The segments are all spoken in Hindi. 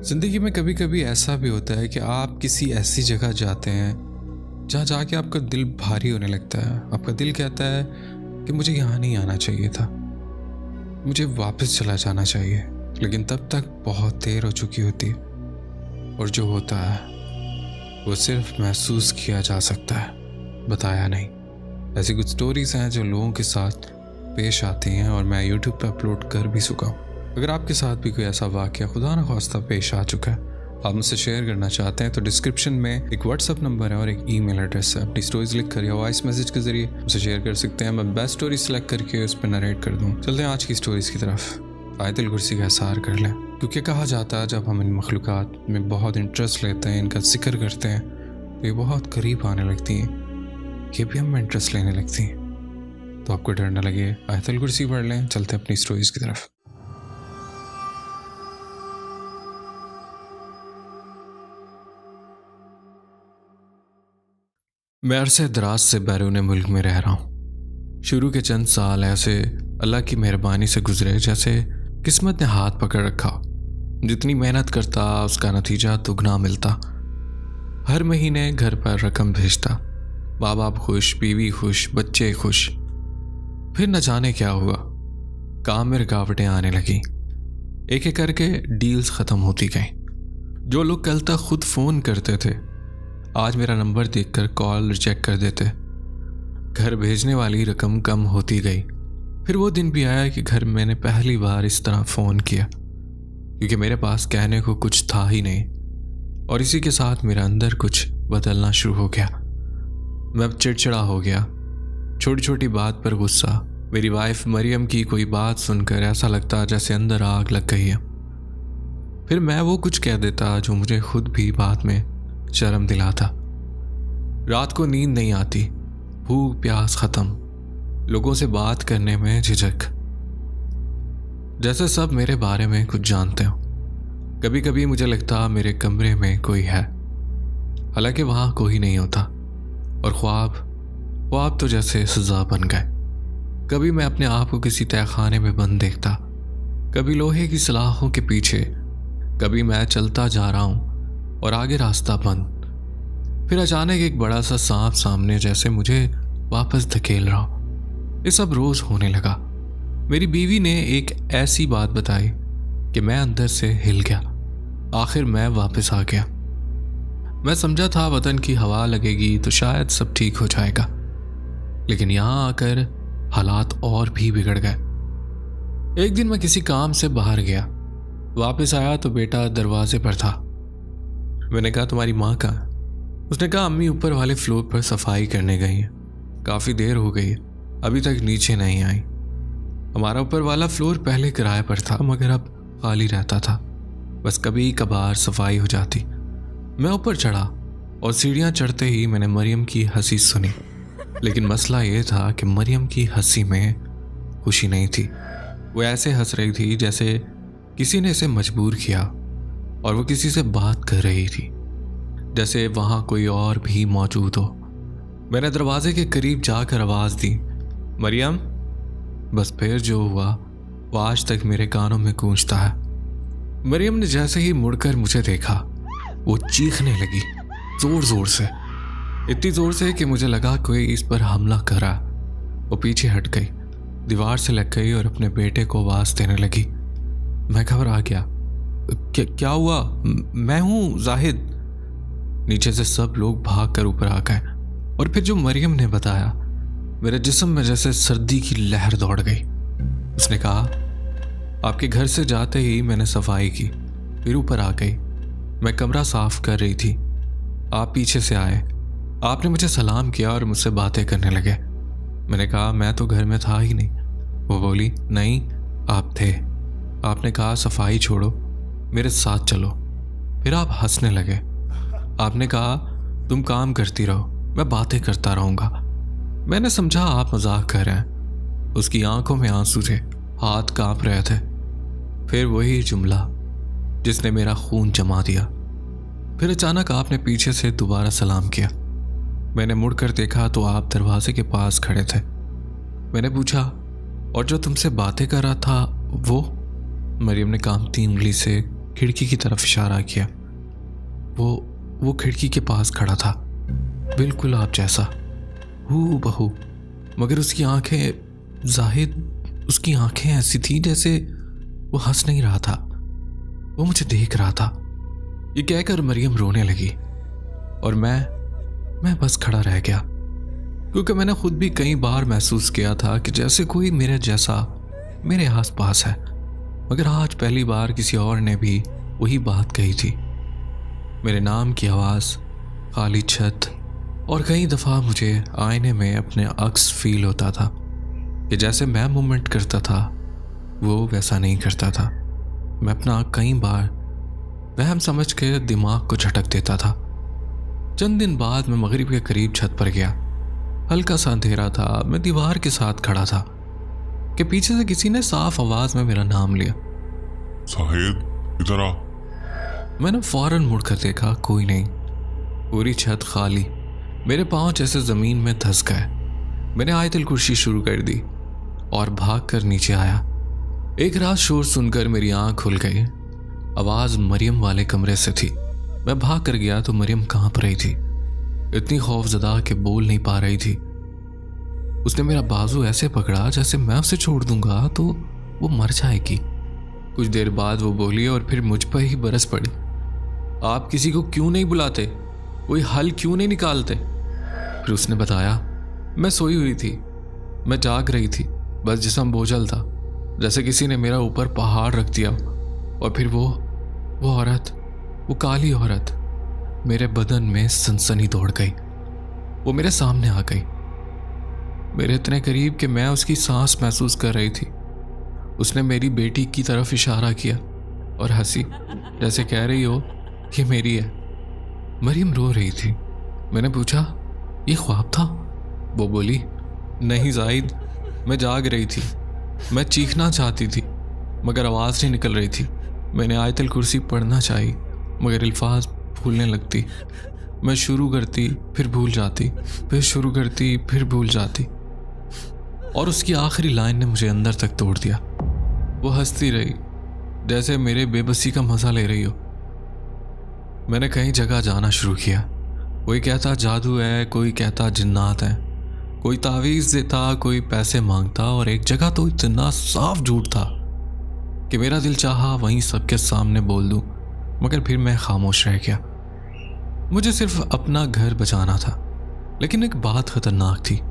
ज़िंदगी में कभी कभी ऐसा भी होता है कि आप किसी ऐसी जगह जाते हैं जहाँ जाके आपका दिल भारी होने लगता है। आपका दिल कहता है कि मुझे यहाँ नहीं आना चाहिए था, मुझे वापस चला जाना चाहिए, लेकिन तब तक बहुत देर हो चुकी होती है और जो होता है वो सिर्फ महसूस किया जा सकता है, बताया नहीं। ऐसी कुछ स्टोरीज हैं जो लोगों के साथ पेश आती हैं और मैं यूट्यूब पर अपलोड कर भी चुका हूँ। अगर आपके साथ भी कोई ऐसा वाक़या खुदा न ख्वास्ता पेश आ चुका है, आप मुझसे शेयर करना चाहते हैं तो डिस्क्रिप्शन में एक व्हाट्सअप नंबर है और एक ईमेल एड्रेस है। अपनी स्टोरीज लिख कर या वॉइस मैसेज के जरिए मुझसे शेयर कर सकते हैं। मैं बेस्ट स्टोरी सेलेक्ट करके उस पर नरेट कर दूँ। चलते हैं आज की स्टोरीज की तरफ। आयतुल कुर्सी का एहसार कर लें, क्योंकि कहा जाता है जब हम इन मखलूक़ात में बहुत इंटरेस्ट लेते हैं, इनका जिक्र करते हैं, तो ये बहुत करीब आने लगती हैं, ये भी हम इंटरेस्ट लेने लगती हैं। तो आपको डर न लगे, आयतुल कुर्सी पढ़ लें। चलते हैं अपनी स्टोरीज की तरफ। मैं अरसे दराज से बैरून मुल्क में रह रहा हूँ। शुरू के चंद साल ऐसे अल्लाह की मेहरबानी से गुजरे जैसे किस्मत ने हाथ पकड़ रखा। जितनी मेहनत करता उसका नतीजा दुगना मिलता। हर महीने घर पर रकम भेजता, माँ बाप खुश, बीवी खुश, बच्चे खुश। फिर न जाने क्या हुआ, काम में रुकावटें आने लगी। एक एक करके डील्स ख़त्म होती गईं। जो लोग कल तक खुद फ़ोन करते थे आज मेरा नंबर देखकर कॉल रिजेक्ट कर देते। घर भेजने वाली रकम कम होती गई। फिर वो दिन भी आया कि घर मैंने पहली बार इस तरह फ़ोन किया, क्योंकि मेरे पास कहने को कुछ था ही नहीं और इसी के साथ मेरा अंदर कुछ बदलना शुरू हो गया। मैं अब चिड़चिड़ा हो गया, छोटी छोटी बात पर गुस्सा। मेरी वाइफ मरियम की कोई बात सुनकर ऐसा लगता जैसे अंदर आग लग गई है। फिर मैं वो कुछ कह देता जो मुझे खुद भी बाद में शर्म दिलाता। रात को नींद नहीं आती, भूख प्यास खत्म, लोगों से बात करने में झिझक, जैसे सब मेरे बारे में कुछ जानते हो। कभी कभी मुझे लगता मेरे कमरे में कोई है, हालांकि वहां कोई नहीं होता। और ख्वाब तो जैसे सजा बन गए। कभी मैं अपने आप को किसी तहखाने में बंद देखता, कभी लोहे की सलाखों के पीछे, कभी मैं चलता जा रहा हूं और आगे रास्ता बंद। फिर अचानक एक बड़ा सा सांप सामने जैसे मुझे वापस धकेल रहा हो। ये सब रोज होने लगा। मेरी बीवी ने एक ऐसी बात बताई कि मैं अंदर से हिल गया। आखिर मैं वापस आ गया। मैं समझा था वतन की हवा लगेगी तो शायद सब ठीक हो जाएगा, लेकिन यहाँ आकर हालात और भी बिगड़ गए। एक दिन मैं किसी काम से बाहर गया, वापस आया तो बेटा दरवाजे पर था। मैंने कहा तुम्हारी माँ कहाँ? उसने कहा अम्मी ऊपर वाले फ्लोर पर सफाई करने गई हैं, काफ़ी देर हो गई, अभी तक नीचे नहीं आई। हमारा ऊपर वाला फ्लोर पहले किराए पर था मगर अब खाली रहता था, बस कभी कभार सफाई हो जाती। मैं ऊपर चढ़ा और सीढ़ियाँ चढ़ते ही मैंने मरियम की हंसी सुनी, लेकिन मसला ये था कि मरियम की हंसी में खुशी नहीं थी। वो ऐसे हंस रही थी जैसे किसी ने इसे मजबूर किया और वो किसी से बात कर रही थी, जैसे वहां कोई और भी मौजूद हो। मैंने दरवाजे के करीब जाकर आवाज दी, मरियम। बस फिर जो हुआ वो आज तक मेरे कानों में गूंजता है। मरियम ने जैसे ही मुड़कर मुझे देखा वो चीखने लगी, जोर जोर से, इतनी जोर से कि मुझे लगा कोई इस पर हमला कर रहा। वो पीछे हट गई, दीवार से लग गई और अपने बेटे को आवाज देने लगी। मैं घबरा गया। क्या हुआ? मैं हूं जाहिद। नीचे से सब लोग भाग कर ऊपर आ गए और फिर जो मरियम ने बताया, मेरे जिस्म में जैसे सर्दी की लहर दौड़ गई। उसने कहा आपके घर से जाते ही मैंने सफाई की, फिर ऊपर आ गई। मैं कमरा साफ कर रही थी, आप पीछे से आए, आपने मुझे सलाम किया और मुझसे बातें करने लगे। मैंने कहा मैं तो घर में था ही नहीं। वो बोली नहीं आप थे, आपने कहा सफाई छोड़ो मेरे साथ चलो। फिर आप हंसने लगे। आपने कहा तुम काम करती रहो, मैं बातें करता रहूंगा। मैंने समझा आप मजाक कर रहे हैं। उसकी आंखों में आंसू थे, हाथ कांप रहे थे। फिर वही जुमला जिसने मेरा खून जमा दिया। फिर अचानक आपने पीछे से दोबारा सलाम किया। मैंने मुड़कर देखा तो आप दरवाजे के पास खड़े थे। मैंने पूछा और जो तुमसे बातें कर रहा था वो? मरियम ने कांपती उंगली से खिड़की की तरफ इशारा किया। वो खिड़की के पास खड़ा था, बिल्कुल आप जैसा, हूबहू, मगर उसकी आंखें ऐसी थी जैसे वो हंस नहीं रहा था, वो मुझे देख रहा था। ये कहकर मरियम रोने लगी और मैं बस खड़ा रह गया, क्योंकि मैंने खुद भी कई बार महसूस किया था कि जैसे कोई मेरे जैसा मेरे आस पास है, मगर आज पहली बार किसी और ने भी वही बात कही थी। मेरे नाम की आवाज़, खाली छत और कई दफ़ा मुझे आईने में अपने अक्स फील होता था कि जैसे मैं मूवमेंट करता था वो वैसा नहीं करता था। मैं अपना कई बार वहम समझ के दिमाग को झटक देता था। चंद दिन बाद मैं मगरिब के करीब छत पर गया। हल्का सा अंधेरा था। मैं दीवार के साथ खड़ा था कि पीछे से किसी ने साफ आवाज में मेरा नाम लिया, शाहिद इधर आ। मैंने फौरन मुड़कर देखा, कोई नहीं, पूरी छत खाली। मेरे पांव जैसे जमीन में धंस गए। मैंने आयतल कुर्सी शुरू कर दी और भागकर नीचे आया। एक रात शोर सुनकर मेरी आंख खुल गई। आवाज मरियम वाले कमरे से थी। मैं भाग कर गया तो मरियम कांप रही थी, इतनी खौफजदा कि बोल नहीं पा रही थी। उसने मेरा बाजू ऐसे पकड़ा जैसे मैं उसे छोड़ दूंगा तो वो मर जाएगी। कुछ देर बाद वो बोली और फिर मुझ पर ही बरस पड़ी, आप किसी को क्यों नहीं बुलाते, कोई हल क्यों नहीं निकालते? फिर उसने बताया, मैं सोई हुई थी, मैं जाग रही थी, बस जिस्म बोझल था, जैसे किसी ने मेरा ऊपर पहाड़ रख दिया। और फिर वो औरत, वो काली औरत मेरे बदन में सनसनी दौड़ गई। वो मेरे सामने आ गई, मेरे इतने करीब कि मैं उसकी सांस महसूस कर रही थी। उसने मेरी बेटी की तरफ इशारा किया और हंसी, जैसे कह रही हो ये मेरी है। मरियम रो रही थी। मैंने पूछा, ये ख्वाब था? वो बोली, नहीं जाहिद, मैं जाग रही थी, मैं चीखना चाहती थी मगर आवाज़ नहीं निकल रही थी। मैंने आयतल कुर्सी पढ़ना चाही मगर अल्फाज भूलने लगती। मैं शुरू करती फिर भूल जाती, फिर शुरू करती फिर भूल जाती, और उसकी आखिरी लाइन ने मुझे अंदर तक तोड़ दिया। वो हंसती रही जैसे मेरे बेबसी का मजा ले रही हो। मैंने कई जगह जाना शुरू किया। कोई कहता जादू है, कोई कहता जिन्नात है, कोई तावीज़ देता, कोई पैसे मांगता, और एक जगह तो इतना साफ झूठ था कि मेरा दिल चाहा वहीं सबके सामने बोल दूं, मगर फिर मैं खामोश रह गया। मुझे सिर्फ अपना घर बचाना था। लेकिन एक बात खतरनाक थी,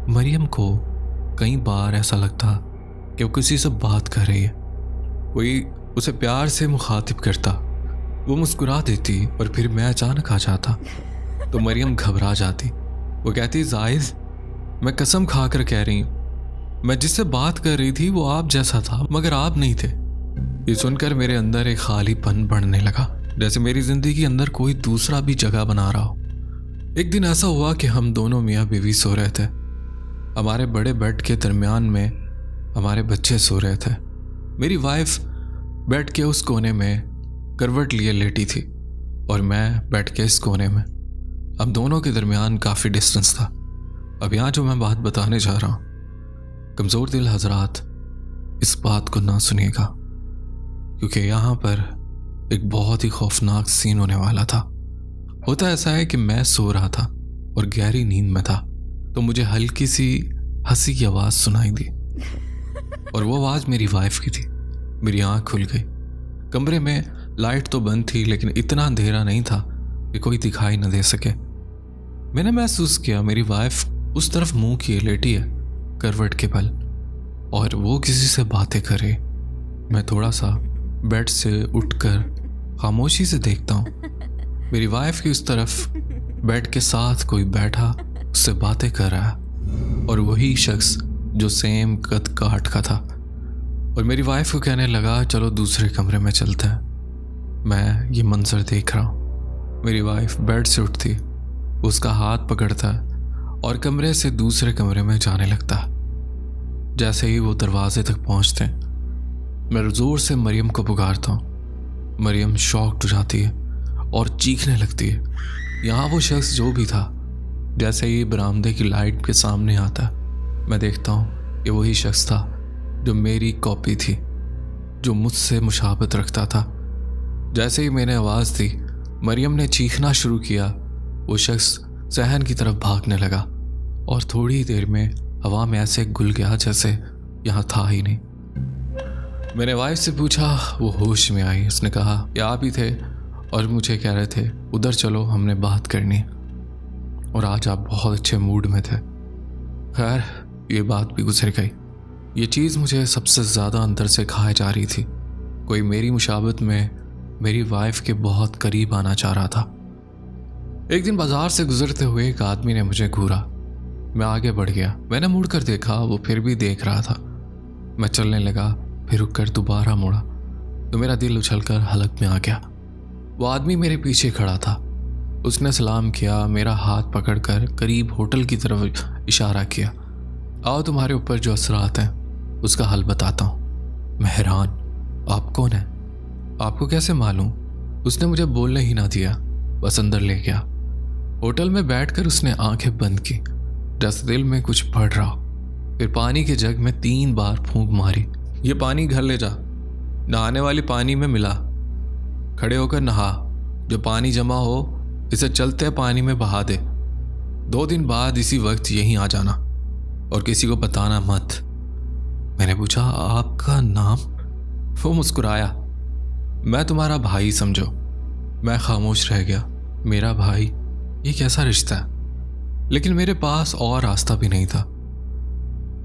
मरियम को कई बार ऐसा लगता कि वो किसी से बात कर रही है। कोई उसे प्यार से मुखातिब करता, वो मुस्कुरा देती, और फिर मैं अचानक आ जाता तो मरियम घबरा जाती। वो कहती, जाहिद, मैं कसम खा कर कह रही हूँ, मैं जिससे बात कर रही थी वो आप जैसा था मगर आप नहीं थे। ये सुनकर मेरे अंदर एक खालीपन बढ़ने लगा, जैसे मेरी जिंदगी के अंदर कोई दूसरा भी जगह बना रहा हो। एक दिन ऐसा हुआ कि हम दोनों मियाँ बीवी सो रहे थे। हमारे बड़े बेड के दरमियान में हमारे बच्चे सो रहे थे। मेरी वाइफ बेड के उस कोने में करवट लिए लेटी थी और मैं बेड के इस कोने में। अब दोनों के दरमियान काफ़ी डिस्टेंस था। अब यहाँ जो मैं बात बताने जा रहा हूँ, कमज़ोर दिल हजरात इस बात को ना सुनिएगा, क्योंकि यहाँ पर एक बहुत ही खौफनाक सीन होने वाला था। होता ऐसा है कि मैं सो रहा था और गहरी नींद में था, तो मुझे हल्की सी हंसी की आवाज़ सुनाई दी, और वो आवाज़ मेरी वाइफ की थी। मेरी आँख खुल गई। कमरे में लाइट तो बंद थी, लेकिन इतना अंधेरा नहीं था कि कोई दिखाई न दे सके। मैंने महसूस किया मेरी वाइफ उस तरफ मुंह किए लेटी है करवट के बल, और वो किसी से बातें करे। मैं थोड़ा सा बेड से उठकर खामोशी से देखता हूँ। मेरी वाइफ की उस तरफ बेड के साथ कोई बैठा उससे बातें कर रहा है, और वही शख्स जो सेम कद काठ का था। और मेरी वाइफ को कहने लगा, चलो दूसरे कमरे में चलते हैं। मैं ये मंजर देख रहा हूँ। मेरी वाइफ बेड से उठती, उसका हाथ पकड़ता और कमरे से दूसरे कमरे में जाने लगता। जैसे ही वो दरवाजे तक पहुँचते मैं जोर से मरियम को पुकारता हूँ। मरियम शॉक्ड हो जाती है और चीखने लगती है। यहाँ वो शख्स जो भी था, जैसे ही बरामदे की लाइट के सामने आता, मैं देखता हूँ कि वही शख्स था जो मेरी कॉपी थी, जो मुझसे मुशाबत रखता था, जैसे ही मैंने आवाज़ दी, मरियम ने चीखना शुरू किया। वो शख्स सहन की तरफ भागने लगा और थोड़ी देर में हवा में ऐसे घुल गया जैसे यहाँ था ही नहीं। मैंने वाइफ से पूछा, वो होश में आई। उसने कहा कि आप ही थे और मुझे कह रहे थे उधर चलो, हमने बात करनी, और आज आप बहुत अच्छे मूड में थे। खैर, ये बात भी गुजर गई। ये चीज़ मुझे सबसे ज़्यादा अंदर से खाए जा रही थी। कोई मेरी मुशाबत में मेरी वाइफ के बहुत करीब आना चाह रहा था। एक दिन बाजार से गुजरते हुए एक आदमी ने मुझे घूरा। मैं आगे बढ़ गया। मैंने मुड़कर देखा, वो फिर भी देख रहा था। मैं चलने लगा, फिर रुककर दोबारा मुड़ा तो मेरा दिल उछलकर हलक में आ गया। वो आदमी मेरे पीछे खड़ा था। उसने सलाम किया, मेरा हाथ पकड़कर करीब होटल की तरफ इशारा किया। आओ, तुम्हारे ऊपर जो असरात हैं उसका हल बताता हूँ। मैं हैरान, आप कौन हैं? आपको कैसे मालूम? उसने मुझे बोलने ही ना दिया, बस अंदर ले गया। होटल में बैठकर उसने आंखें बंद की, जैसे दिल में कुछ पढ़ रहा। फिर पानी के जग में 3 बार फूंक मारी। ये पानी घर ले जा, नहाने वाली पानी में मिला, खड़े होकर नहा, जो पानी जमा हो इसे चलते पानी में बहा दे। 2 दिन बाद इसी वक्त यहीं आ जाना और किसी को बताना मत। मैंने पूछा, आपका नाम? वो मुस्कुराया, मैं तुम्हारा भाई समझो। मैं खामोश रह गया। मेरा भाई? ये कैसा रिश्ता है? लेकिन मेरे पास और रास्ता भी नहीं था।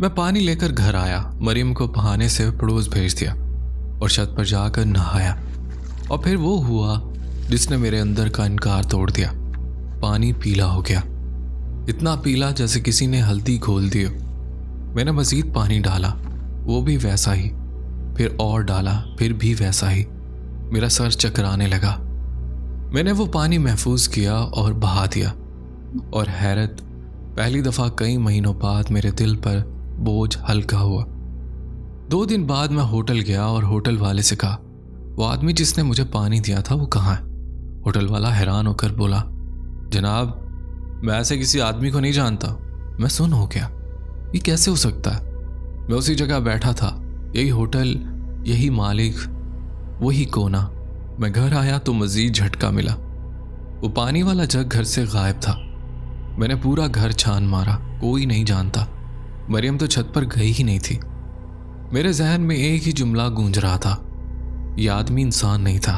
मैं पानी लेकर घर आया, मरियम को बहाने से पड़ोस भेज दिया और छत पर जाकर नहाया। और फिर वो हुआ जिसने मेरे अंदर का इनकार तोड़ दिया। पानी पीला हो गया, इतना पीला जैसे किसी ने हल्दी घोल दी हो। मैंने मजीद पानी डाला, वो भी वैसा ही। फिर और डाला, फिर भी वैसा ही। मेरा सर चकराने लगा। मैंने वो पानी महफूज किया और बहा दिया। और हैरत, पहली दफ़ा कई महीनों बाद मेरे दिल पर बोझ हल्का हुआ। 2 दिन बाद मैं होटल गया और होटल वाले से कहा, वो आदमी जिसने मुझे पानी दिया था वो कहाँ है? होटल वाला हैरान होकर बोला, जनाब, मैं ऐसे किसी आदमी को नहीं जानता। मैं सुन हो गया, ये कैसे हो सकता है? मैं उसी जगह बैठा था, यही होटल, यही मालिक, वही कोना। मैं घर आया तो मजीद झटका मिला। वो पानी वाला जग घर से गायब था। मैंने पूरा घर छान मारा, कोई नहीं जानता। मरियम तो छत पर गई ही नहीं थी। मेरे जहन में एक ही जुमला गूंज रहा था, यह आदमी इंसान नहीं था।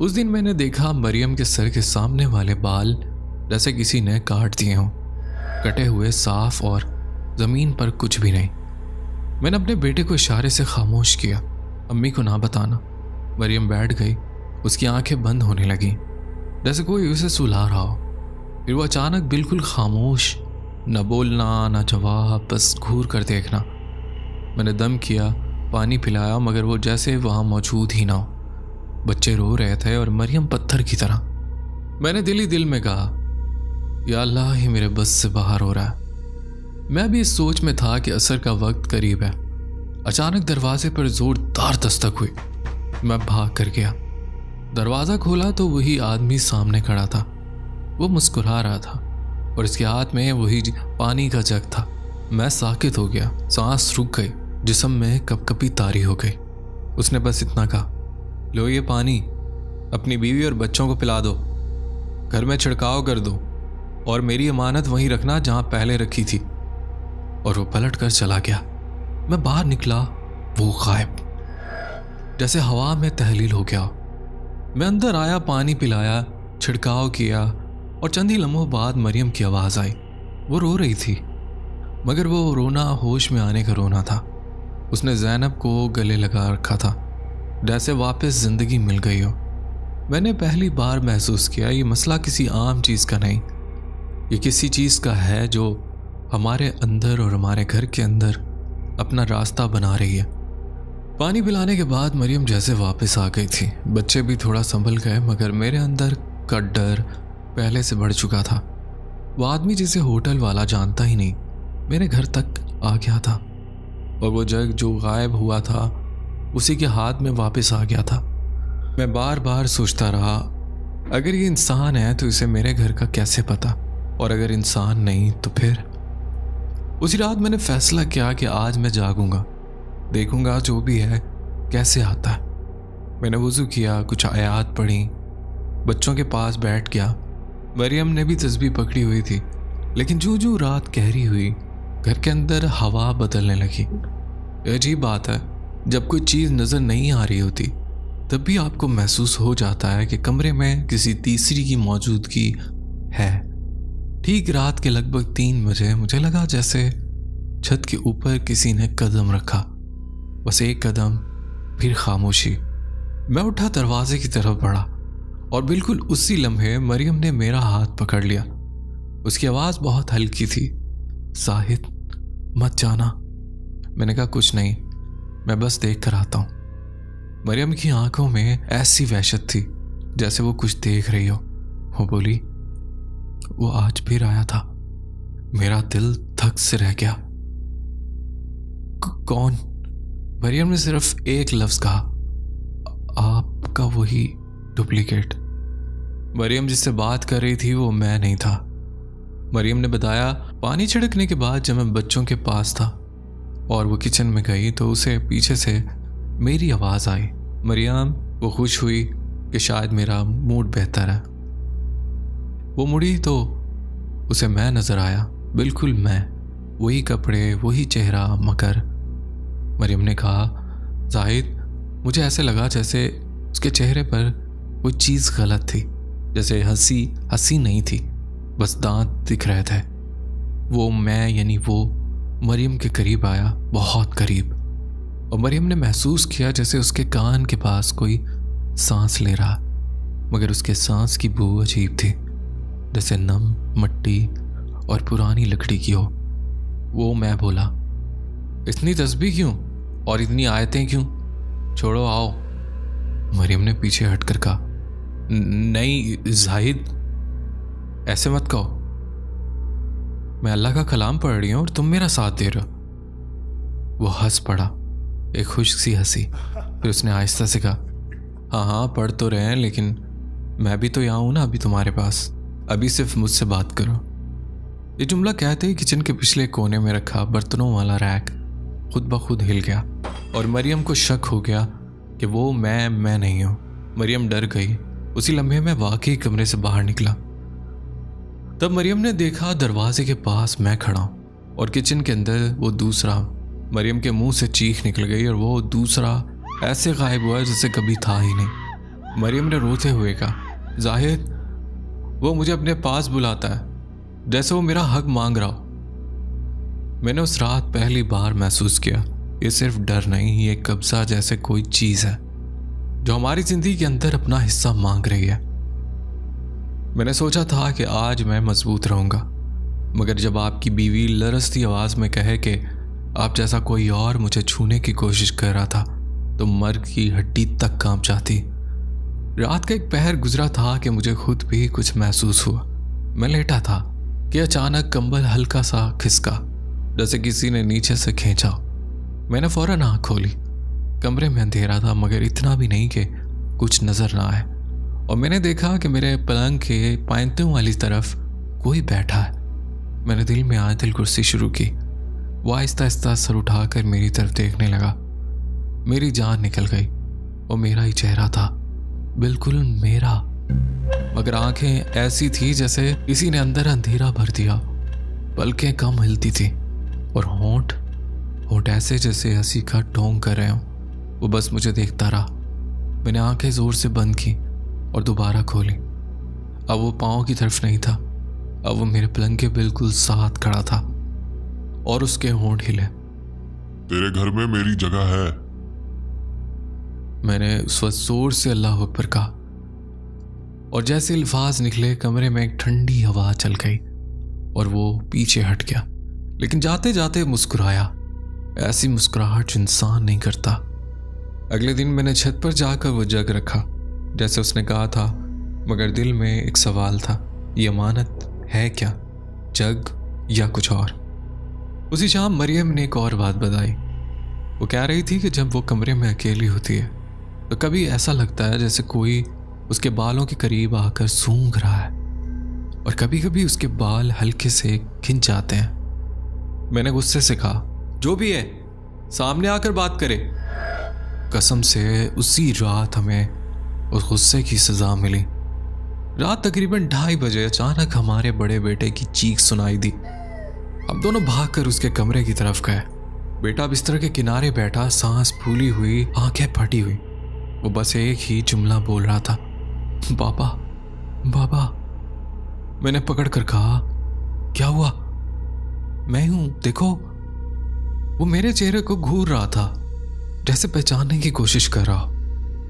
उस दिन मैंने देखा मरियम के सर के सामने वाले बाल जैसे किसी ने काट दिए हों, कटे हुए, साफ, और ज़मीन पर कुछ भी नहीं। मैंने अपने बेटे को इशारे से खामोश किया, अम्मी को ना बताना। मरियम बैठ गई, उसकी आंखें बंद होने लगीं, जैसे कोई उसे सुला रहा हो। फिर वो अचानक बिल्कुल खामोश, न बोलना न जवाब, बस घूर कर देखना। मैंने दम किया, पानी पिलाया, मगर वो जैसे वहाँ मौजूद ही ना हो। बच्चे रो रहे थे और मरियम पत्थर की तरह। मैंने दिल ही दिल में कहा, या अल्लाह, ही मेरे बस से बाहर हो रहा है। मैं भी इस सोच में था कि असर का वक्त करीब है। अचानक दरवाजे पर जोरदार दस्तक हुई। मैं भाग कर गया। दरवाज़ा खोला तो वही आदमी सामने खड़ा था। वो मुस्कुरा रहा था और इसके हाथ में वही पानी का जग था। मैं साकित हो गया, सांस रुक गई, जिस्म में कपकपी तारी हो गई। उसने बस इतना कहा, लो ये पानी, अपनी बीवी और बच्चों को पिला दो, घर में छिड़काव कर दो, और मेरी अमानत वहीं रखना जहां पहले रखी थी। और वो पलट कर चला गया। मैं बाहर निकला, वो गायब, जैसे हवा में तहलील हो गया। मैं अंदर आया, पानी पिलाया, छिड़काव किया, और चंद ही लम्हों बाद मरियम की आवाज़ आई। वो रो रही थी, मगर वो रोना होश में आने का रोना था। उसने ज़ैनब को गले लगा रखा था, जैसे वापस ज़िंदगी मिल गई हो। मैंने पहली बार महसूस किया ये मसला किसी आम चीज़ का नहीं, ये किसी चीज़ का है जो हमारे अंदर और हमारे घर के अंदर अपना रास्ता बना रही है। पानी पिलाने के बाद मरियम जैसे वापस आ गई थी। बच्चे भी थोड़ा संभल गए, मगर मेरे अंदर का डर पहले से बढ़ चुका था। वो आदमी जिसे होटल वाला जानता ही नहीं मेरे घर तक आ गया था, और वो जग जो गायब हुआ था उसी के हाथ में वापस आ गया था। मैं बार बार सोचता रहा, अगर ये इंसान है तो इसे मेरे घर का कैसे पता, और अगर इंसान नहीं तो फिर। उसी रात मैंने फैसला किया कि आज मैं जागूंगा, देखूंगा जो भी है कैसे आता है। मैंने वुज़ू किया, कुछ आयात पढ़ी, बच्चों के पास बैठ गया। मरियम ने भी तस्बीह पकड़ी हुई थी, लेकिन जो जो रात गहरी हुई घर के अंदर हवा बदलने लगी। अजीब बात है, जब कोई चीज़ नज़र नहीं आ रही होती तब भी आपको महसूस हो जाता है कि कमरे में किसी तीसरी की मौजूदगी है। ठीक रात के लगभग 3 बजे मुझे लगा जैसे छत के ऊपर किसी ने कदम रखा। बस एक कदम, फिर खामोशी। मैं उठा, दरवाजे की तरफ बढ़ा और बिल्कुल उसी लम्हे मरियम ने मेरा हाथ पकड़ लिया। उसकी आवाज़ बहुत हल्की थी, साहिद मत जाना। मैंने कहा कुछ नहीं, मैं बस देख कर आता हूँ। मरियम की आंखों में ऐसी वहशत थी जैसे वो कुछ देख रही हो। वो बोली, वो आज फिर आया था। मेरा दिल धक से रह गया। कौन? मरियम ने सिर्फ एक लफ्ज कहा, आपका वही डुप्लीकेट। मरियम जिससे बात कर रही थी वो मैं नहीं था। मरियम ने बताया, पानी छिड़कने के बाद जब मैं बच्चों के पास था और वो किचन में गई तो उसे पीछे से मेरी आवाज़ आई। मरियम, वो खुश हुई कि शायद मेरा मूड बेहतर है। वो मुड़ी तो उसे मैं नज़र आया, बिल्कुल मैं, वही कपड़े, वही चेहरा। मगर मरियम ने कहा, जाहिद, मुझे ऐसे लगा जैसे उसके चेहरे पर कोई चीज़ गलत थी, जैसे हंसी नहीं थी, बस दांत दिख रहे थे। वो मैं यानी वो मरियम के करीब आया, बहुत करीब, और मरियम ने महसूस किया जैसे उसके कान के पास कोई सांस ले रहा, मगर उसके सांस की बू अजीब थी, जैसे नम मिट्टी और पुरानी लकड़ी की हो। वो मैं बोला, इतनी तस्बीह क्यों और इतनी आयतें क्यों? छोड़ो, आओ। मरियम ने पीछे हटकर कहा, नहीं जाहिद, ऐसे मत कहो। मैं अल्लाह का कलाम पढ़ रही हूं और तुम मेरा साथ दे रहे हो। वो हंस पड़ा, एक खुश्क सी हंसी। फिर उसने आहिस्ता से कहा, हाँ पढ़ तो रहे हैं, लेकिन मैं भी तो यहाँ हूं ना अभी तुम्हारे पास। अभी सिर्फ मुझसे बात करो। ये जुमला कहते ही किचन के पिछले कोने में रखा बर्तनों वाला रैक खुद ब खुद हिल गया और मरियम को शक हो गया कि वो मैं नहीं हूं। मरियम डर गई। उसी लम्हे में वाकई कमरे से बाहर निकला। तब मरियम ने देखा दरवाजे के पास मैं खड़ा हूं और किचन के अंदर वो दूसरा। मरियम के मुंह से चीख निकल गई और वो दूसरा ऐसे गायब हुआ जैसे कभी था ही नहीं। मरियम ने रोते हुए कहा, जाहिद, वो मुझे अपने पास बुलाता है जैसे वो मेरा हक मांग रहा हो। मैंने उस रात पहली बार महसूस किया, ये सिर्फ डर नहीं, ये कब्जा जैसे कोई चीज़ है जो हमारी जिंदगी के अंदर अपना हिस्सा मांग रही है। मैंने सोचा था कि आज मैं मजबूत रहूंगा, मगर जब आपकी बीवी लरसती आवाज़ में कहे कि आप जैसा कोई और मुझे छूने की कोशिश कर रहा था तो मर्ग की हड्डी तक कांप जाती। रात का एक पहर गुजरा था कि मुझे खुद भी कुछ महसूस हुआ। मैं लेटा था कि अचानक कंबल हल्का सा खिसका, जैसे किसी ने नीचे से खींचा। मैंने फौरन आँख खोली। कमरे में अंधेरा था, मगर इतना भी नहीं कि कुछ नज़र ना आए, और मैंने देखा कि मेरे पलंग के पायंतों वाली तरफ कोई बैठा है। मैंने दिल में आयतुल कुर्सी शुरू की। वो आहिस्ता आहिस्ता सर उठाकर मेरी तरफ देखने लगा। मेरी जान निकल गई और मेरा ही चेहरा था, बिल्कुल मेरा, मगर आंखें ऐसी थी जैसे किसी ने अंदर अंधेरा भर दिया। पलकें कम हिलती थी और होंठ ऐसे जैसे हंसी का ढोंग कर रहे हों। वो बस मुझे देखता रहा। मैंने आंखें जोर से बंद की और दोबारा खोली। अब वो पाँव की तरफ नहीं था, अब वो मेरे पलंग के बिल्कुल साथ खड़ा था और उसके होंठ हिले। तेरे घर में मेरी जगह है। मैंने उस वक्त जोर से अल्लाह अकबर कहा और जैसे अल्फाज निकले कमरे में एक ठंडी हवा चल गई और वो पीछे हट गया, लेकिन जाते जाते मुस्कुराया। ऐसी मुस्कुराहट जो इंसान नहीं करता। अगले दिन मैंने छत पर जाकर वो जग रखा जैसे उसने कहा था, मगर दिल में एक सवाल था, ये अमानत है क्या, जग या कुछ और। उसी शाम मरियम ने एक और बात बताई। वो कह रही थी कि जब वो कमरे में अकेली होती है तो कभी ऐसा लगता है जैसे कोई उसके बालों के करीब आकर सूंघ रहा है, और कभी कभी उसके बाल हल्के से खिंच जाते हैं। मैंने गुस्से से कहा, जो भी है सामने आकर बात करे। कसम से उसी रात हमें उस गुस्से की सज़ा मिली। रात तकरीबन 2:30 बजे अचानक हमारे बड़े बेटे की चीख सुनाई दी। हम दोनों भागकर उसके कमरे की तरफ गए। बेटा बिस्तर के किनारे बैठा, सांस फूली हुई, आंखें फटी हुई। वो बस एक ही जुमला बोल रहा था, बाबा बाबा। मैंने पकड़ कर कहा, क्या हुआ? मैं हूं, देखो। वो मेरे चेहरे को घूर रहा था, जैसे पहचानने की कोशिश कर रहा।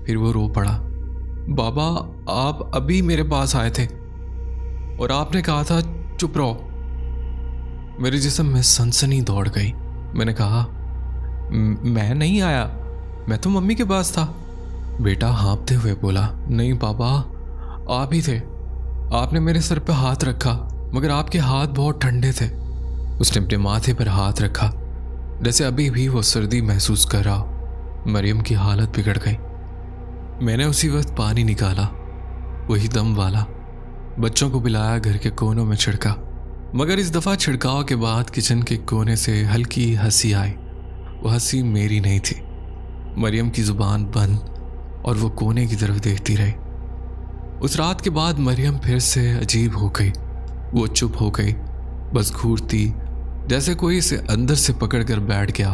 फिर वो रो पड़ा, बाबा आप अभी मेरे पास आए थे और आपने कहा था चुप रहो। मेरे जिस्म में सनसनी दौड़ गई। मैंने कहा, मैं नहीं आया, मैं तो मम्मी के पास था। बेटा हाँफते हुए बोला, नहीं बाबा, आप ही थे। आपने मेरे सर पे हाथ रखा, मगर आपके हाथ बहुत ठंडे थे। उसने अपने माथे पर हाथ रखा, जैसे अभी भी वो सर्दी महसूस कर रहा। मरियम की हालत बिगड़ गई। मैंने उसी वक्त पानी निकाला, वही दम वाला। बच्चों को बुलाया, घर के कोनों में छिड़का, मगर इस दफ़ा छिड़काव के बाद किचन के कोने से हल्की हंसी आई। वो हंसी मेरी नहीं थी। मरियम की ज़ुबान बंद और वो कोने की तरफ देखती रही। उस रात के बाद मरियम फिर से अजीब हो गई। वो चुप हो गई, बस घूरती, जैसे कोई इसे अंदर से पकड़ कर बैठ गया।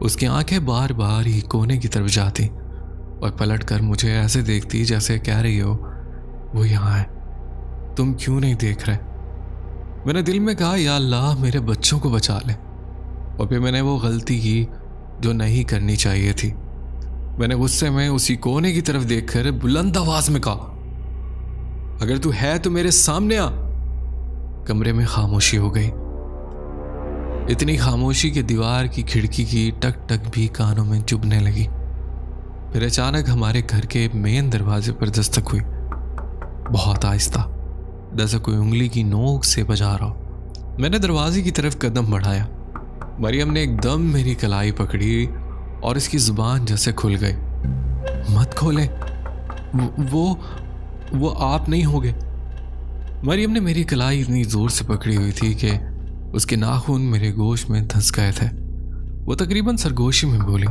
उसकी आंखें बार बार ही कोने की तरफ जाती और पलट कर मुझे ऐसे देखती जैसे कह रही हो, वो यहाँ है, तुम क्यों नहीं देख रहे? मैंने दिल में कहा, या अल्लाह मेरे बच्चों को बचा ले। और फिर मैंने वो गलती की जो नहीं करनी चाहिए थी। मैंने गुस्से में उसी कोने की तरफ देखकर बुलंद आवाज में कहा, अगर तू है तो मेरे सामने आ। कमरे में खामोशी हो गई, इतनी खामोशी कि दीवार की खिड़की की टक टक भी कानों में चुभने लगी। फिर अचानक हमारे घर के मेन दरवाजे पर दस्तक हुई, बहुत आहिस्ता, जैसे कोई उंगली की नोक से बजा रहा हो। मैंने दरवाजे की तरफ कदम बढ़ाया। मरियम ने एकदम मेरी कलाई पकड़ी और इसकी जुबान जैसे खुल गई। मत खोले, वो आप नहीं होगे। मरियम ने मेरी कलाई इतनी जोर से पकड़ी हुई थी कि उसके नाखून मेरे गोश्त में धंस गए थे। वो तकरीबन सरगोशी में बोली,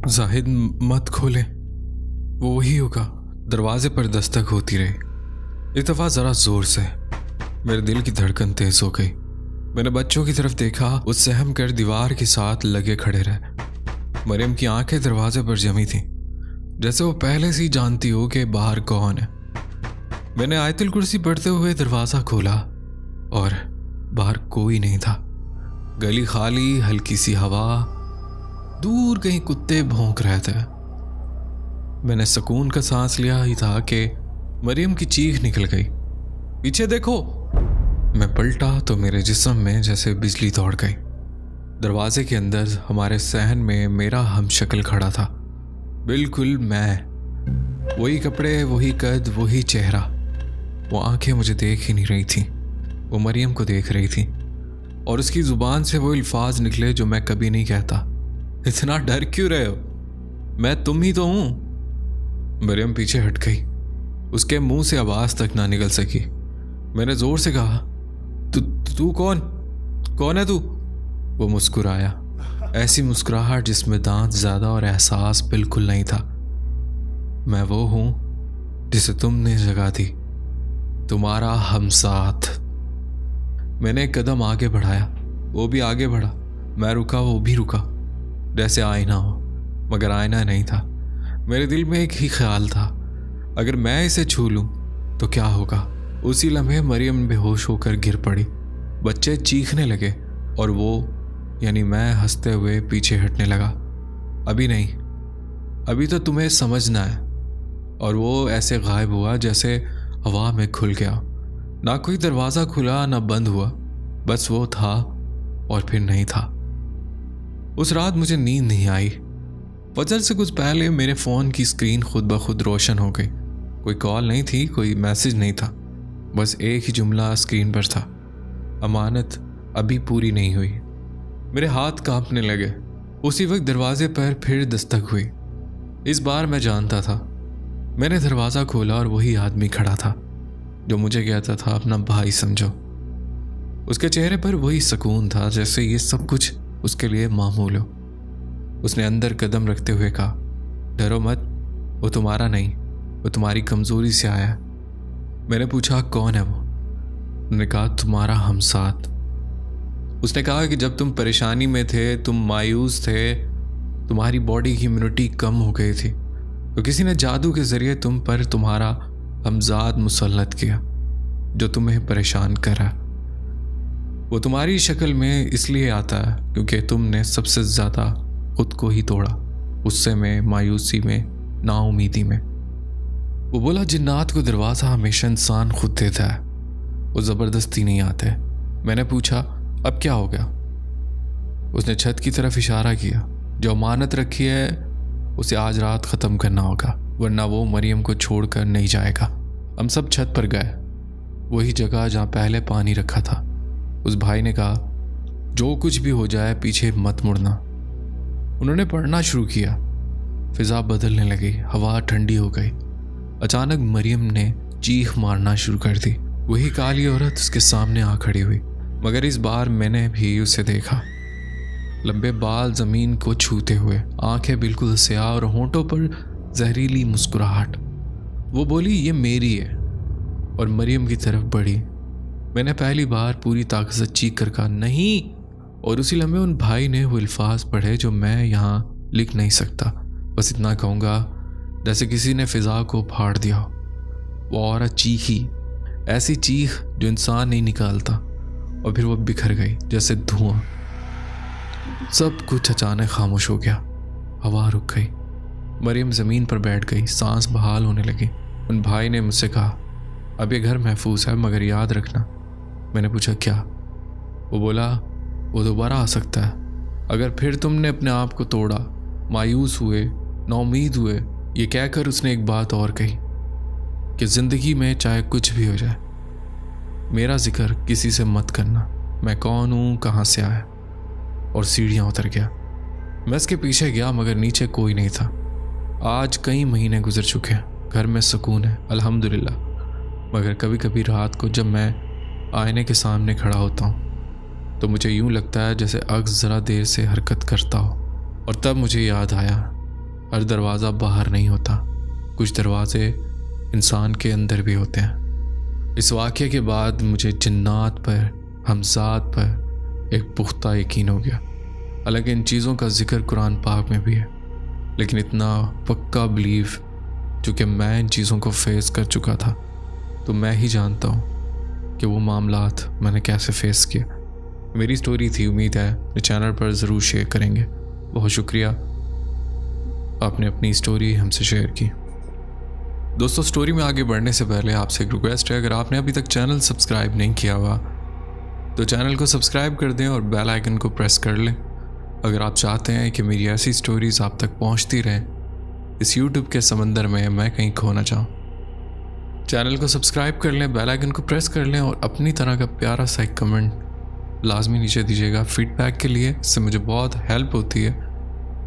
जाहिद मत खोले, वो वही होगा। दरवाजे पर दस्तक होती रही, इस दफा जरा जोर से। मेरे दिल की धड़कन तेज हो गई। मैंने बच्चों की तरफ देखा, वो सहम कर दीवार के साथ लगे खड़े रहे। मरियम की आंखें दरवाजे पर जमी थी, जैसे वो पहले से ही जानती हो कि बाहर कौन है। मैंने आयतुल कुर्सी पढ़ते हुए दरवाजा खोला और बाहर कोई नहीं था। गली खाली, हल्की सी हवा, दूर कहीं कुत्ते भौंक रहे थे। मैंने सुकून का सांस लिया ही था कि मरियम की चीख निकल गई, पीछे देखो। मैं पलटा तो मेरे जिस्म में जैसे बिजली दौड़ गई। दरवाजे के अंदर हमारे सहन में मेरा हमशक्ल खड़ा था, बिल्कुल मैं। वही कपड़े, वही कद, वही चेहरा। वो आंखें मुझे देख ही नहीं रही थी, वो मरियम को देख रही थी और उसकी जुबान से वो अल्फाज निकले जो मैं कभी नहीं कहता, इतना डर क्यों रहे हो, मैं तुम ही तो हूं। मरियम पीछे हट गई, उसके मुंह से आवाज तक ना निकल सकी। मैंने जोर से कहा, तू कौन है तू? वो मुस्कुराया, ऐसी मुस्कुराहट जिसमें दांत ज्यादा और एहसास बिल्कुल नहीं था। मैं वो हूं जिसे तुमने जगह दी, तुम्हारा हमसाथ। मैंने एक कदम आगे बढ़ाया, वो भी आगे बढ़ा। मैं रुका, वो भी रुका, जैसे आईना हो, मगर आईना नहीं था। मेरे दिल में एक ही ख्याल था, अगर मैं इसे छू लूं तो क्या होगा। उसी लम्हे मरियम बेहोश होकर गिर पड़ी। बच्चे चीखने लगे और वो यानी मैं हंसते हुए पीछे हटने लगा। अभी नहीं, अभी तो तुम्हें समझना है। और वो ऐसे गायब हुआ जैसे हवा में खुल गया। ना कोई दरवाज़ा खुला, ना बंद हुआ, बस वो था और फिर नहीं था। उस रात मुझे नींद नहीं आई। फजर से कुछ पहले मेरे फ़ोन की स्क्रीन खुद ब खुद रोशन हो गई। कोई कॉल नहीं थी, कोई मैसेज नहीं था, बस एक ही जुमला स्क्रीन पर था, अमानत अभी पूरी नहीं हुई। मेरे हाथ कांपने लगे। उसी वक्त दरवाजे पर फिर दस्तक हुई। इस बार मैं जानता था। मैंने दरवाज़ा खोला और वही आदमी खड़ा था जो मुझे कहता था अपना भाई समझो। उसके चेहरे पर वही सुकून था, जैसे ये सब कुछ उसके लिए मामूल हो। उसने अंदर कदम रखते हुए कहा, डरो मत, वो तुम्हारा नहीं, वो तुम्हारी कमज़ोरी से आया है। मैंने पूछा कौन है वो? उन्होंने कहा तुम्हारा हमसाथ। उसने कहा कि जब तुम परेशानी में थे, तुम मायूस थे, तुम्हारी बॉडी की इम्यूनिटी कम हो गई थी, तो किसी ने जादू के ज़रिए तुम पर तुम्हारा हमजाद मुसल्लत किया जो तुम्हें परेशान करा। वो तुम्हारी शक्ल में इसलिए आता है क्योंकि तुमने सबसे ज़्यादा खुद को ही तोड़ा, गुस्से में, मायूसी में, नाउमीदी में। वो बोला जिन्नात को दरवाज़ा हमेशा इंसान खुद देता है, वो ज़बरदस्ती नहीं आते। मैंने पूछा अब क्या हो गया? उसने छत की तरफ इशारा किया। जो अमानत रखी है उसे आज रात ख़त्म करना होगा, वरना वो मरियम को छोड़कर नहीं जाएगा। हम सब छत पर गए, वही जगह जहाँ पहले पानी रखा था। उस भाई ने कहा जो कुछ भी हो जाए पीछे मत मुड़ना। उन्होंने पढ़ना शुरू किया। फिज़ा बदलने लगी, हवा ठंडी हो गई। अचानक मरियम ने चीख मारना शुरू कर दी। वही काली औरत उसके सामने आ खड़ी हुई, मगर इस बार मैंने भी उसे देखा। लंबे बाल ज़मीन को छूते हुए, आंखें बिल्कुल स्याह और होंठों पर जहरीली मुस्कुराहट। वो बोली ये मेरी है, और मरियम की तरफ बढ़ी। मैंने पहली बार पूरी ताकत से चीख कर कहा नहीं, और उसी लम्हे उन भाई ने वो अल्फाज पढ़े जो मैं यहाँ लिख नहीं सकता। बस इतना कहूँगा जैसे किसी ने फ़िज़ा को फाड़ दिया। वो औरत चीखी, ऐसी चीख जो इंसान नहीं निकालता, और फिर वो बिखर गई जैसे धुआं। सब कुछ अचानक खामोश हो गया। हवा रुक गई। मरियम ज़मीन पर बैठ गई, सांस बहाल होने लगी। उन भाई ने मुझसे कहा अब ये घर महफूज है, मगर याद रखना। मैंने पूछा क्या? वो बोला वो दोबारा आ सकता है अगर फिर तुमने अपने आप को तोड़ा, मायूस हुए, नाउमीद हुए। ये कहकर उसने एक बात और कही कि ज़िंदगी में चाहे कुछ भी हो जाए, मेरा जिक्र किसी से मत करना। मैं कौन हूँ, कहाँ से आया। और सीढ़ियाँ उतर गया। मैं उसके पीछे गया, मगर नीचे कोई नहीं था। आज कई महीने गुजर चुके हैं, घर में सुकून है अल्हम्दुलिल्लाह। मगर कभी कभी रात को जब मैं आईने के सामने खड़ा होता हूँ तो मुझे यूँ लगता है जैसे अक्स ज़रा देर से हरकत करता हो। और तब मुझे याद आया हर दरवाज़ा बाहर नहीं होता, कुछ दरवाजे इंसान के अंदर भी होते हैं। इस वाक़े के बाद मुझे जिन्नात पर, हमसाद पर एक पुख्ता यकीन हो गया। हालांकि इन चीज़ों का जिक्र कुरान पाक में भी है, लेकिन इतना पक्का बिलीव चूँकि मैं इन चीज़ों को फेस कर चुका था, तो मैं ही जानता हूँ कि वो मामलात मैंने कैसे फेस किया। मेरी स्टोरी थी, उम्मीद है मेरे चैनल पर ज़रूर शेयर करेंगे। बहुत शुक्रिया आपने अपनी स्टोरी हमसे शेयर की। दोस्तों, स्टोरी में आगे बढ़ने से पहले आपसे एक रिक्वेस्ट है, अगर आपने अभी तक चैनल सब्सक्राइब नहीं किया हुआ तो चैनल को सब्सक्राइब कर दें और बेल आइकन को प्रेस कर लें। अगर आप चाहते हैं कि मेरी ऐसी स्टोरीज़ आप तक पहुंचती रहें इस यूट्यूब के समंदर में मैं कहीं खो ना जाऊँ। चैनल को सब्सक्राइब कर लें, बेल आइकन को प्रेस कर लें और अपनी तरह का प्यारा सा एक कमेंट लाजमी नीचे दीजिएगा फीडबैक के लिए। इससे मुझे बहुत हेल्प होती है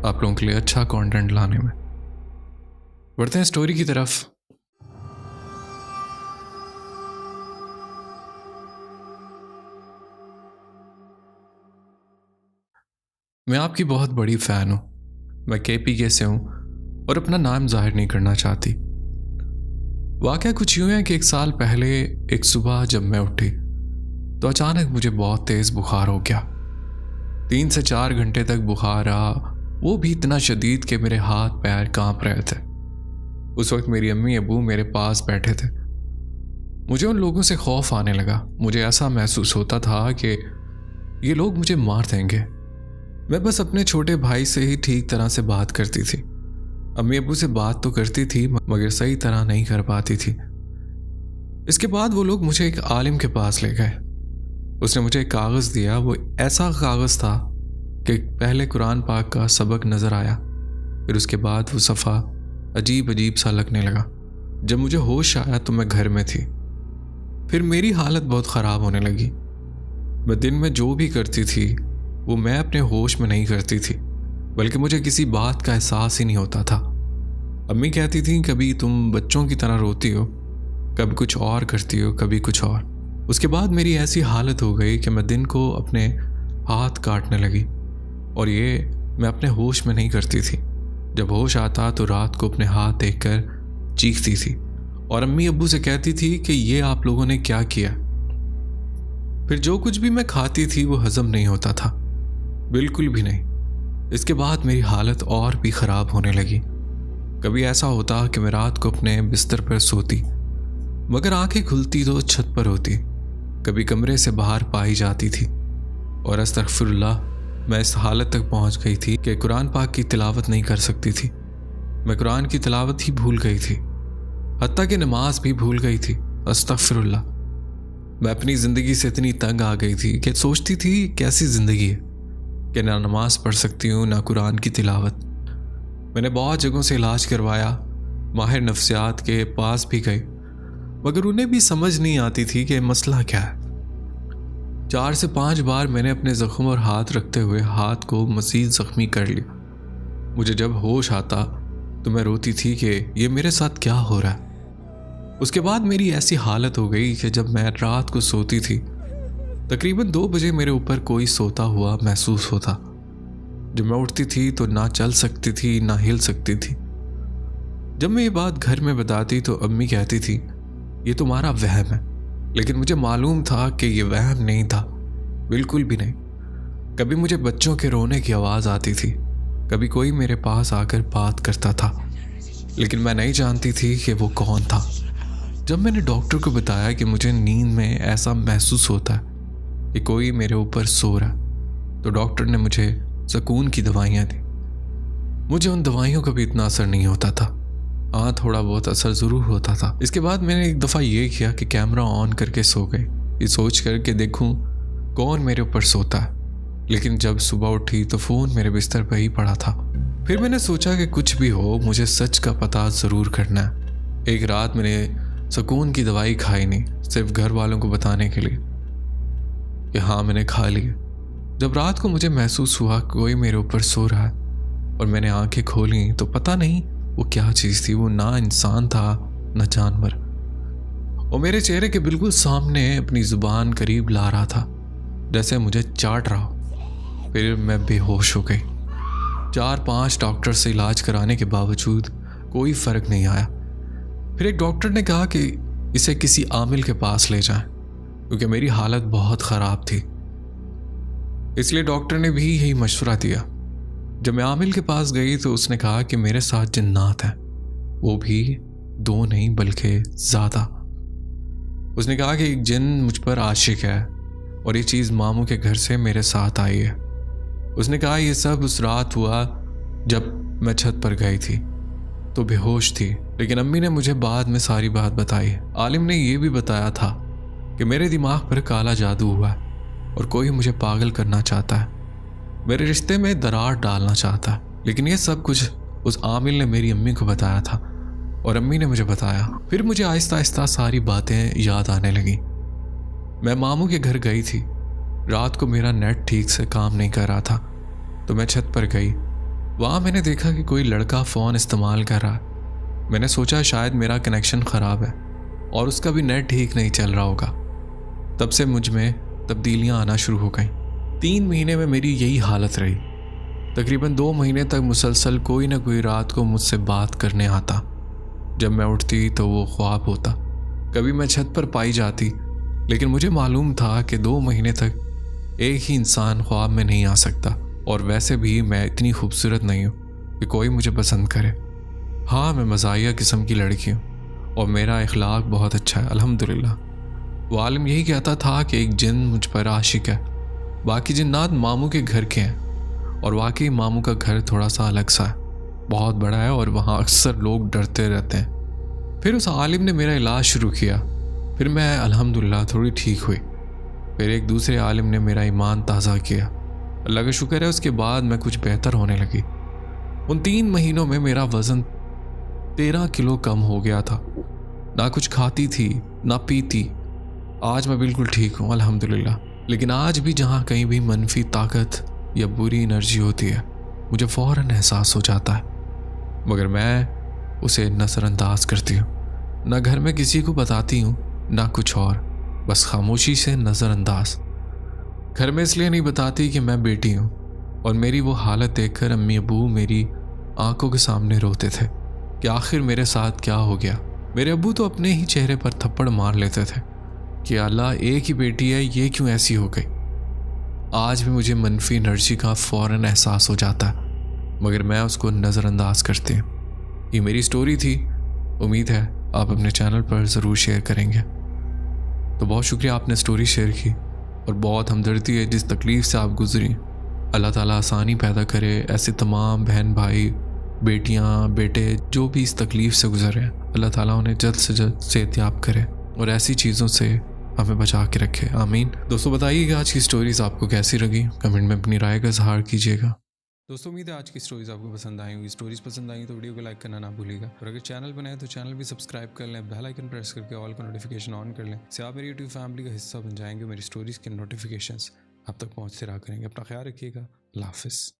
आप लोगों के लिए अच्छा कंटेंट लाने में। बढ़ते हैं स्टोरी की तरफ। मैं आपकी बहुत बड़ी फ़ैन हूँ। मैं KPK से हूँ और अपना नाम जाहिर नहीं करना चाहती। वाक़या कुछ यूँ है कि 1 साल पहले एक सुबह जब मैं उठी तो अचानक मुझे बहुत तेज़ बुखार हो गया। 3 से 4 घंटे तक बुखार रहा, वो भी इतना शदीद कि मेरे हाथ पैर कांप रहे थे। उस वक्त मेरी अम्मी अबू मेरे पास बैठे थे। मुझे उन लोगों से खौफ आने लगा। मुझे ऐसा महसूस होता था कि ये लोग मुझे मार देंगे। मैं बस अपने छोटे भाई से ही ठीक तरह से बात करती थी। अम्मी अबू से बात तो करती थी मगर सही तरह नहीं कर पाती थी। इसके बाद वो लोग मुझे एक आलिम के पास ले गए। उसने मुझे एक कागज़ दिया। वो ऐसा कागज़ था कि पहले कुरान पाक का सबक नज़र आया, फिर उसके बाद वो सफ़ा अजीब अजीब सा लगने लगा। जब मुझे होश आया तो मैं घर में थी। फिर मेरी हालत बहुत ख़राब होने लगी। मैं दिन में जो भी करती थी वो मैं अपने होश में नहीं करती थी, बल्कि मुझे किसी बात का एहसास ही नहीं होता था। अम्मी कहती थी कभी तुम बच्चों की तरह रोती हो, कभी कुछ और करती हो, कभी कुछ और। उसके बाद मेरी ऐसी हालत हो गई कि मैं दिन को अपने हाथ काटने लगी और ये मैं अपने होश में नहीं करती थी। जब होश आता तो रात को अपने हाथ देखकर चीखती थी और अम्मी अब्बू से कहती थी कि ये आप लोगों ने क्या किया। फिर जो कुछ भी मैं खाती थी वो हजम नहीं होता था, बिल्कुल भी नहीं। इसके बाद मेरी हालत और भी ख़राब होने लगी। कभी ऐसा होता कि मैं रात को अपने बिस्तर पर सोती मगर आंखें खुलती तो छत पर होती, कभी कमरे से बाहर पाई जाती थी। और अस्तगफिरुल्लाह, मैं इस हालत तक पहुंच गई थी कि कुरान पाक की तिलावत नहीं कर सकती थी। मैं कुरान की तिलावत ही भूल गई थी, हत्ता कि नमाज भी भूल गई थी। अस्तगफिरुल्लाह, मैं अपनी ज़िंदगी से इतनी तंग आ गई थी कि सोचती थी कैसी ज़िंदगी है कि ना नमाज पढ़ सकती हूँ ना कुरान की तिलावत। मैंने बहुत जगहों से इलाज करवाया, माहिर नफ्सियात के पास भी गए, मगर उन्हें भी समझ नहीं आती थी कि मसला क्या है। 4 से 5 बार मैंने अपने ज़ख्म और हाथ रखते हुए हाथ को मज़ीद ज़ख्मी कर लिया। मुझे जब होश आता तो मैं रोती थी कि ये मेरे साथ क्या हो रहा है। उसके बाद मेरी ऐसी हालत हो गई कि जब मैं रात को सोती थी तकरीबन 2 बजे मेरे ऊपर कोई सोता हुआ महसूस होता। जब मैं उठती थी तो ना चल सकती थी ना हिल सकती थी। जब मैं ये बात घर में बताती तो अम्मी कहती थी ये तुम्हारा वहम है, लेकिन मुझे मालूम था कि ये वहम नहीं था, बिल्कुल भी नहीं। कभी मुझे बच्चों के रोने की आवाज़ आती थी, कभी कोई मेरे पास आकर बात करता था, लेकिन मैं नहीं जानती थी कि वो कौन था। जब मैंने डॉक्टर को बताया कि मुझे नींद में ऐसा महसूस होता है कि कोई मेरे ऊपर सो रहा है, तो डॉक्टर ने मुझे सुकून की दवाइयाँ दी। मुझे उन दवाइयों का भी इतना असर नहीं होता था, हाँ थोड़ा बहुत असर ज़रूर होता था। इसके बाद मैंने एक दफ़ा ये किया कि कैमरा ऑन करके सो गई, ये सोच कर के देखूं कौन मेरे ऊपर सोता है। लेकिन जब सुबह उठी तो फ़ोन मेरे बिस्तर पर ही पड़ा था। फिर मैंने सोचा कि कुछ भी हो मुझे सच का पता ज़रूर करना है। एक रात मैंने सुकून की दवाई खाई नहीं, सिर्फ घर वालों को बताने के लिए कि हाँ मैंने खा ली। जब रात को मुझे महसूस हुआ कोई मेरे ऊपर सो रहा है और मैंने आंखें खोली तो पता नहीं वो क्या चीज़ थी। वो ना इंसान था ना जानवर, और मेरे चेहरे के बिल्कुल सामने अपनी ज़ुबान करीब ला रहा था जैसे मुझे चाट रहा। फिर मैं बेहोश हो गई। 4-5 डॉक्टर से इलाज कराने के बावजूद कोई फ़र्क नहीं आया। फिर एक डॉक्टर ने कहा कि इसे किसी आमिल के पास ले जाएं, क्योंकि मेरी हालत बहुत ख़राब थी। इसलिए डॉक्टर ने भी यही मशवरा दिया। जब मैं आमिल के पास गई तो उसने कहा कि मेरे साथ जिन्नात हैं, वो भी 2 नहीं बल्कि ज़्यादा। उसने कहा कि एक जिन मुझ पर आशिक है और ये चीज़ मामू के घर से मेरे साथ आई है। उसने कहा ये सब उस रात हुआ जब मैं छत पर गई थी तो बेहोश थी, लेकिन अम्मी ने मुझे बाद में सारी बात बताई। आलिम ने यह भी बताया था कि मेरे दिमाग पर काला जादू हुआ है और कोई मुझे पागल करना चाहता है, मेरे रिश्ते में दरार डालना चाहता है। लेकिन ये सब कुछ उस आमिल ने मेरी अम्मी को बताया था और अम्मी ने मुझे बताया। फिर मुझे आहिस्ता आहिस्ता सारी बातें याद आने लगी। मैं मामू के घर गई थी। रात को मेरा नेट ठीक से काम नहीं कर रहा था तो मैं छत पर गई। वहाँ मैंने देखा कि कोई लड़का फ़ोन इस्तेमाल कर रहा है। मैंने सोचा शायद मेरा कनेक्शन ख़राब है और उसका भी नेट ठीक नहीं चल रहा होगा। तब से मुझ में तब्दीलियाँ आना शुरू हो गईं। 3 महीने में मेरी यही हालत रही। तकरीबन 2 महीने तक मुसलसल कोई ना कोई रात को मुझसे बात करने आता। जब मैं उठती तो वो ख्वाब होता। कभी मैं छत पर पाई जाती, लेकिन मुझे मालूम था कि 2 महीने तक एक ही इंसान ख्वाब में नहीं आ सकता, और वैसे भी मैं इतनी खूबसूरत नहीं हूँ कि कोई मुझे पसंद करे। हाँ, मैं मज़ाहिया किस्म की लड़की हूँ और मेरा इखलाक बहुत अच्छा है, अल्हम्दुलिल्लाह। वो आलिम यही कहता था कि एक जिन मुझ पर आशिक है, बाकी जिन्नात मामू के घर के हैं। और वाकई मामू का घर थोड़ा सा अलग सा है, बहुत बड़ा है और वहाँ अक्सर लोग डरते रहते हैं। फिर उस आलिम ने मेरा इलाज शुरू किया। फिर मैं अल्हम्दुलिल्लाह थोड़ी ठीक हुई। फिर एक दूसरे आलिम ने मेरा ईमान ताज़ा किया। अल्लाह का शुक्र है, उसके बाद मैं कुछ बेहतर होने लगी। उन 3 महीनों में मेरा वज़न 13 किलो कम हो गया था। ना कुछ खाती थी ना पीती। आज मैं बिल्कुल ठीक हूँ अल्हम्दुलिल्लाह। लेकिन आज भी जहाँ कहीं भी मनफी ताकत या बुरी एनर्जी होती है मुझे फ़ौरन एहसास हो जाता है, मगर मैं उसे नज़रअंदाज करती हूँ। ना घर में किसी को बताती हूँ ना कुछ और, बस खामोशी से नज़रअंदाज। घर में इसलिए नहीं बताती कि मैं बेटी हूँ, और मेरी वो हालत देखकर अम्मी अबू मेरी आंखों के सामने रोते थे कि आखिर मेरे साथ क्या हो गया। मेरे अब्बू तो अपने ही चेहरे पर थप्पड़ मार लेते थे कि अल्लाह, एक ही बेटी है, ये क्यों ऐसी हो गई। आज भी मुझे मनफी एनर्जी का फ़ौरन एहसास हो जाता है, मगर मैं उसको नज़रअंदाज करती हूँ। ये मेरी स्टोरी थी, उम्मीद है आप अपने चैनल पर ज़रूर शेयर करेंगे। तो बहुत शुक्रिया आपने स्टोरी शेयर की, और बहुत हमदर्दी है जिस तकलीफ़ से आप गुजरी। अल्लाह ताला आसानी पैदा करे, ऐसे तमाम बहन भाई, बेटियाँ, बेटे जो भी इस तकलीफ़ से गुजर रहे हैं, अल्लाह ताला उन्हें जल्द से जल्द सेहतयाब करे और ऐसी चीज़ों से हमें बचा के रखे, आमीन। दोस्तों बताइएगा आज की स्टोरीज़ आपको कैसी लगी, कमेंट में अपनी राय का इज़हार कीजिएगा। दोस्तों उम्मीद है आज की स्टोरीज़ आपको पसंद आई होंगी। स्टोरीज़ पसंद आई तो वीडियो को लाइक करना ना भूलिएगा, और अगर चैनल पर नए तो चैनल भी सब्सक्राइब कर लें, बेल आइकन प्रेस करके ऑल का नोटिफिकेशन ऑन कर लें। इससे आप मेरी यूट्यूब फैमिली का हिस्सा बन जाएंगे, मेरी स्टोरीज़ के नोटिफिकेशंस आप तक पहुँचते रहा करेंगे। अपना ख्याल रखिएगा। अल्लाह हाफ़िज़।